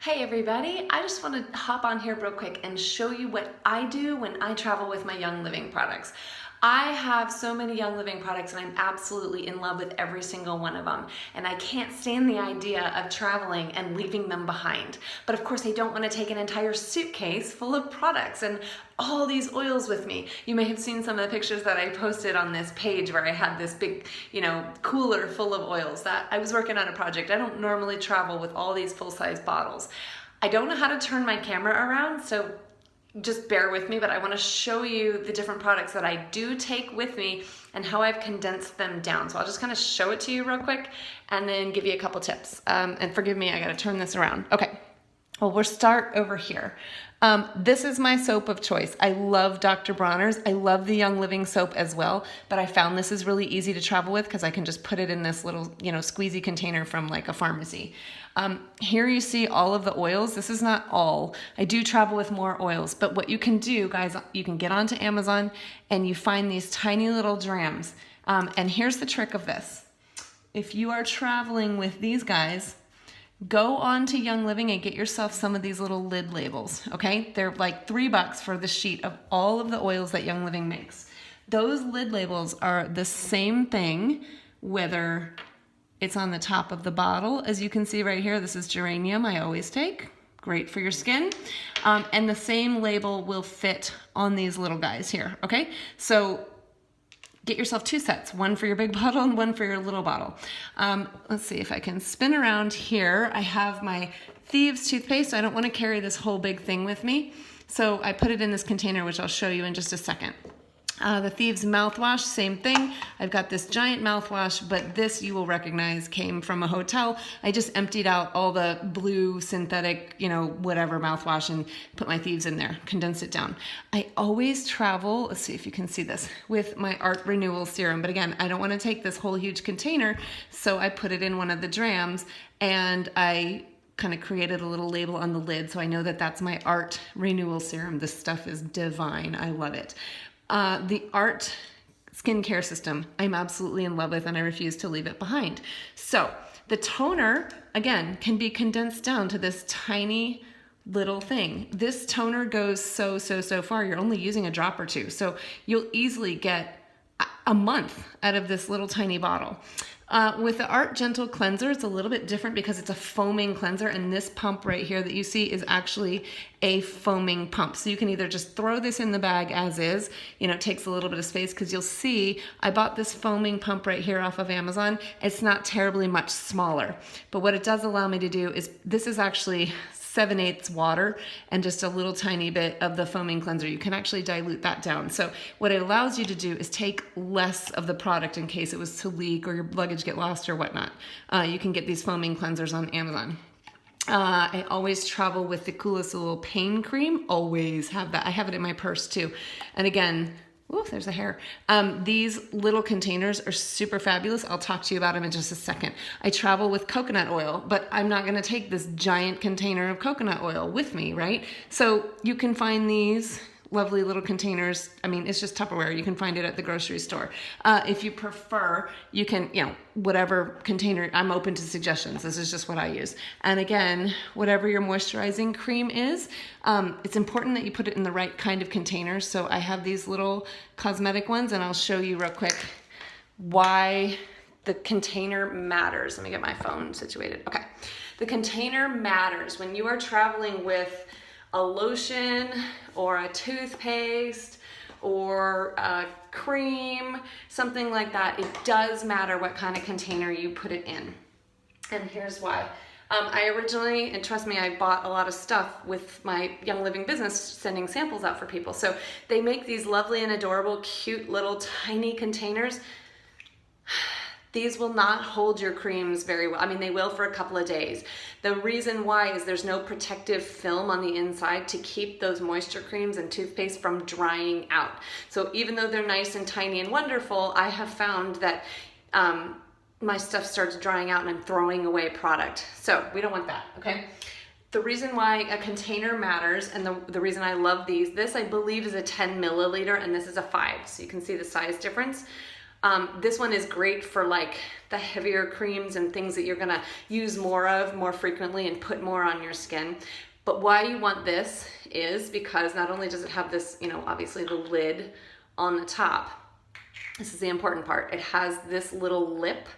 Hey everybody, I just want to hop on here real quick and show you what I do when I travel with my Young Living products. I have so many Young Living products and I'm absolutely in love with every single one of them. And I can't stand the idea of traveling and leaving them behind. But of course I don't want to take an entire suitcase full of products and all these oils with me. You may have seen some of the pictures that I posted on this page where I had this big, cooler full of oils. That I was working on a project. I don't normally travel with all these full-size bottles. I don't know how to turn my camera around, so just bear with me, but I want to show you the different products that I do take with me and how I've condensed them down. So I'll just kind of show it to you real quick and then give you a couple tips. And forgive me, I got to turn this around. Okay. Well, we'll start over here. This is my soap of choice. I love Dr. Bronner's. I love the Young Living soap as well, but I found this is really easy to travel with because I can just put it in this little, squeezy container from like a pharmacy. Here you see all of the oils. This is not all. I do travel with more oils, but what you can do, guys, you can get onto Amazon and you find these tiny little drams. And here's the trick of this. If you are traveling with these guys, go on to Young Living and get yourself some of these little lid labels, okay? They're like $3 for the sheet of all of the oils that Young Living makes. Those lid labels are the same thing, whether it's on the top of the bottle. As you can see right here, this is geranium I always take. Great for your skin. And the same label will fit on these little guys here, okay? So get yourself 2 sets, one for your big bottle and one for your little bottle. Let's see if I can spin around here. I have my Thieves toothpaste. I don't want to carry this whole big thing with me. So I put it in this container, which I'll show you in just a second. The Thieves mouthwash, same thing. I've got this giant mouthwash, but this you will recognize came from a hotel. I just emptied out all the blue synthetic, whatever mouthwash and put my Thieves in there, condensed it down. I always travel, let's see if you can see this, with my Art Renewal Serum. But again, I don't want to take this whole huge container, so I put it in one of the drams and I kind of created a little label on the lid so I know that that's my Art Renewal Serum. This stuff is divine. I love it. The Art skincare system I'm absolutely in love with and I refuse to leave it behind. So the toner, again, can be condensed down to this tiny little thing. This toner goes so far. You're only using a drop or two. So you'll easily get a month out of this little tiny bottle. With the Art Gentle Cleanser, it's a little bit different because it's a foaming cleanser, and this pump right here that you see is actually a foaming pump. So you can either just throw this in the bag as is, it takes a little bit of space because you'll see I bought this foaming pump right here off of Amazon. It's not terribly much smaller, but what it does allow me to do is this is actually 7/8 water and just a little tiny bit of the foaming cleanser. You can actually dilute that down. So what it allows you to do is take less of the product in case it was to leak or your luggage get lost or whatnot. You can get these foaming cleansers on Amazon. I always travel with the Coolest Pain Cream. Always have that. I have it in my purse too. And again, ooh, there's a hair. These little containers are super fabulous. I'll talk to you about them in just a second. I travel with coconut oil, but I'm not going to take this giant container of coconut oil with me, right? So you can find these lovely little containers. I mean, it's just Tupperware. You can find it at the grocery store. If you prefer, you can, whatever container, I'm open to suggestions. This is just what I use. And again, whatever your moisturizing cream is, it's important that you put it in the right kind of container. So I have these little cosmetic ones and I'll show you real quick why the container matters. Let me get my phone situated. Okay. The container matters when you are traveling with a lotion or a toothpaste or a cream, something like that. It does matter what kind of container you put it in. And here's why. I originally, and trust me, I bought a lot of stuff with my Young Living business, sending samples out for people. So they make these lovely and adorable, cute little tiny containers. These will not hold your creams very well. I mean, they will for a couple of days. The reason why is there's no protective film on the inside to keep those moisture creams and toothpaste from drying out. So even though they're nice and tiny and wonderful, I have found that my stuff starts drying out and I'm throwing away product. So we don't want that, okay? The reason why a container matters and the reason I love these, this I believe is a 10 milliliter and this is a 5. So you can see the size difference. This one is great for like the heavier creams and things that you're gonna use more of more frequently and put more on your skin. But why you want this is because not only does it have this, you know, obviously the lid on the top, this is the important part, it has this little lip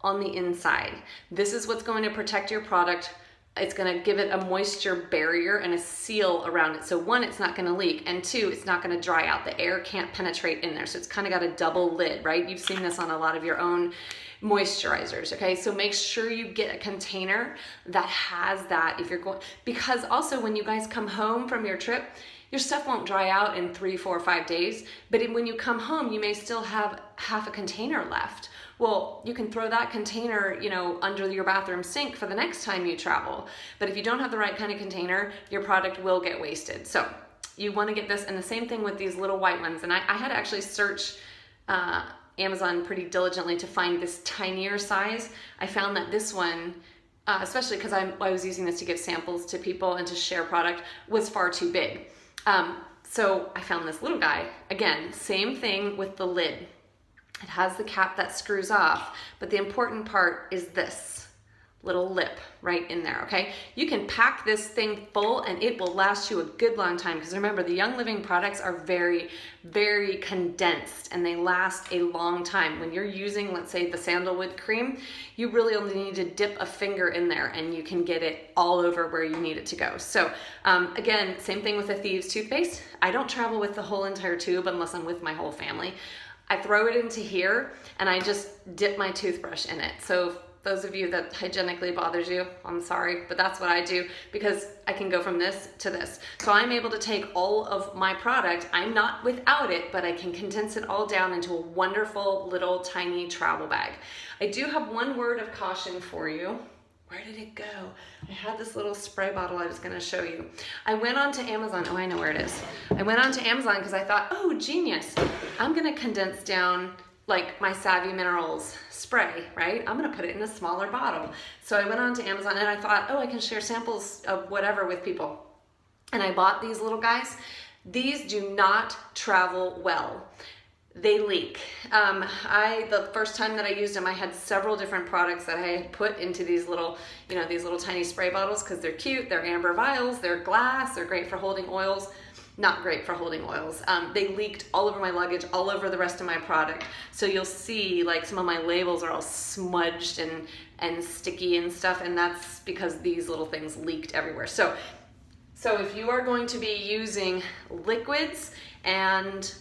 on the inside. This is what's going to protect your product. It's gonna give it a moisture barrier and a seal around it. So one, it's not gonna leak, and two, it's not gonna dry out. The air can't penetrate in there. So it's kind of got a double lid, right? You've seen this on a lot of your own moisturizers, okay? So make sure you get a container that has that if you're going, because also when you guys come home from your trip, your stuff won't dry out in 3, 4, 5 days, but when you come home, you may still have half a container left. Well, you can throw that container, you know, under your bathroom sink for the next time you travel. But if you don't have the right kind of container, your product will get wasted. So you want to get this, and the same thing with these little white ones. And I had to actually search Amazon pretty diligently to find this tinier size. I found that this one, especially because I was using this to give samples to people and to share product, was far too big. So I found this little guy. Again, same thing with the lid. It has the cap that screws off, but the important part is this little lip right in there, okay? You can pack this thing full and it will last you a good long time, because remember, the Young Living products are very, very condensed and they last a long time. When you're using, let's say, the sandalwood cream, you really only need to dip a finger in there and you can get it all over where you need it to go. So again, same thing with the Thieves toothpaste. I don't travel with the whole entire tube unless I'm with my whole family. I throw it into here and I just dip my toothbrush in it. So those of you that hygienically bothers you, I'm sorry, but that's what I do, because I can go from this to this. So I'm able to take all of my product, I'm not without it, but I can condense it all down into a wonderful little tiny travel bag. I do have one word of caution for you. Where did it go? I had this little spray bottle I was gonna show you. I went onto Amazon, oh, I know where it is. I went onto Amazon because I thought, oh, genius. I'm gonna condense down like my Savvy Minerals spray, right? I'm gonna put it in a smaller bottle. So I went onto Amazon and I thought, oh, I can share samples of whatever with people. And I bought these little guys. These do not travel well. They leak. The first time that I used them, I had several different products that I had put into these little, you know, these little tiny spray bottles because they're cute, they're amber vials, they're glass, they're great for holding oils. Not great for holding oils. They leaked all over my luggage, all over the rest of my product. So you'll see like some of my labels are all smudged and sticky and stuff, and that's because these little things leaked everywhere. So if you are going to be using liquids and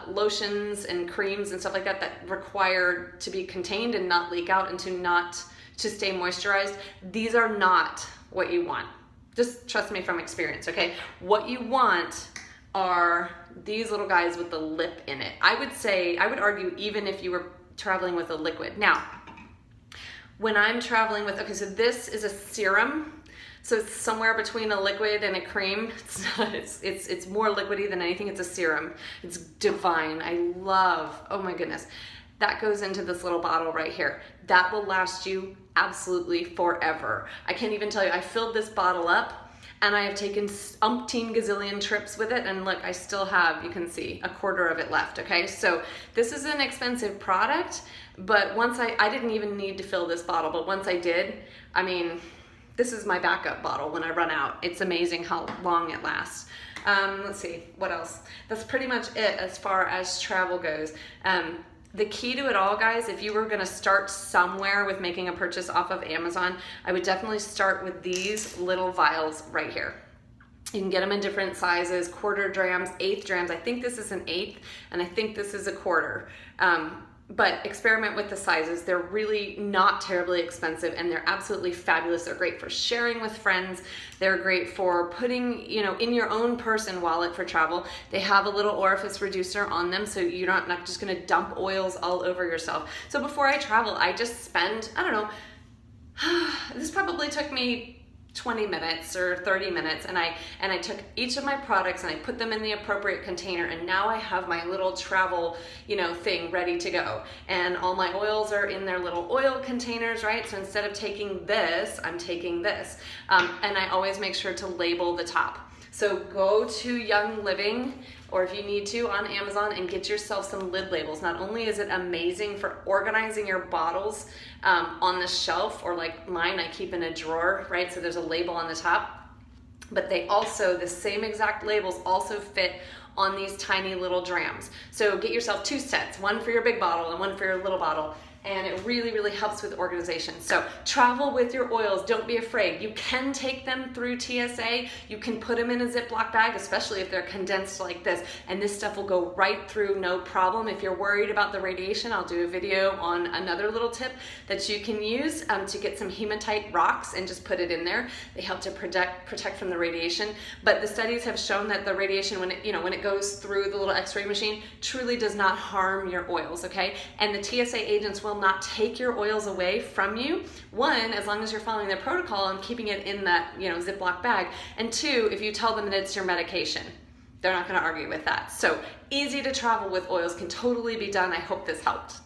lotions and creams and stuff like that that require to be contained and not leak out and to stay moisturized, these are not what you want. Just trust me from experience, okay? What you want are these little guys with the lip in it. I would argue even if you were traveling with a liquid. Now, when I'm traveling with, okay, so this is a serum. So it's somewhere between a liquid and a cream. It's more liquidy than anything. It's a serum. It's divine. I love, oh my goodness. That goes into this little bottle right here. That will last you absolutely forever. I can't even tell you, I filled this bottle up and I have taken umpteen gazillion trips with it, and look, I still have, you can see, a quarter of it left, okay? So this is an expensive product, but once I didn't even need to fill this bottle, but once I did, I mean, this is my backup bottle when I run out. It's amazing how long it lasts. Let's see, what else? That's pretty much it as far as travel goes. The key to it all, guys, if you were gonna start somewhere with making a purchase off of Amazon, I would definitely start with these little vials right here. You can get them in different sizes, quarter drams, eighth drams. I think this is an eighth, and I think this is a quarter. But experiment with the sizes. They're really not terribly expensive, and they're absolutely fabulous. They're great for sharing with friends. They're great for putting, you know, in your own purse and wallet for travel. They have a little orifice reducer on them, so you're not just gonna dump oils all over yourself. So before I travel, I just spend, I don't know, this probably took me 20 minutes or 30 minutes, and I took each of my products and I put them in the appropriate container, and now I have my little travel, you know, thing ready to go. And all my oils are in their little oil containers, right? So instead of taking this, I'm taking this. And I always make sure to label the top. So go to Young Living, or if you need to, on Amazon, and get yourself some lid labels. Not only is it amazing for organizing your bottles on the shelf, or like mine, I keep in a drawer, right? So there's a label on the top, but they also, the same exact labels also fit on these tiny little drams. So get yourself 2 sets, one for your big bottle and one for your little bottle. And it really, really helps with organization. So travel with your oils. Don't be afraid. You can take them through TSA. You can put them in a Ziploc bag, especially if they're condensed like this. And this stuff will go right through, no problem. If you're worried about the radiation, I'll do a video on another little tip that you can use to get some hematite rocks and just put it in there. They help to protect from the radiation. But the studies have shown that the radiation, when it goes through the little X-ray machine, truly does not harm your oils, okay? And the TSA agents will not take your oils away from you. One, as long as you're following their protocol and keeping it in that Ziploc bag. And 2, if you tell them that it's your medication, they're not going to argue with that. So easy to travel with oils, can totally be done. I hope this helped.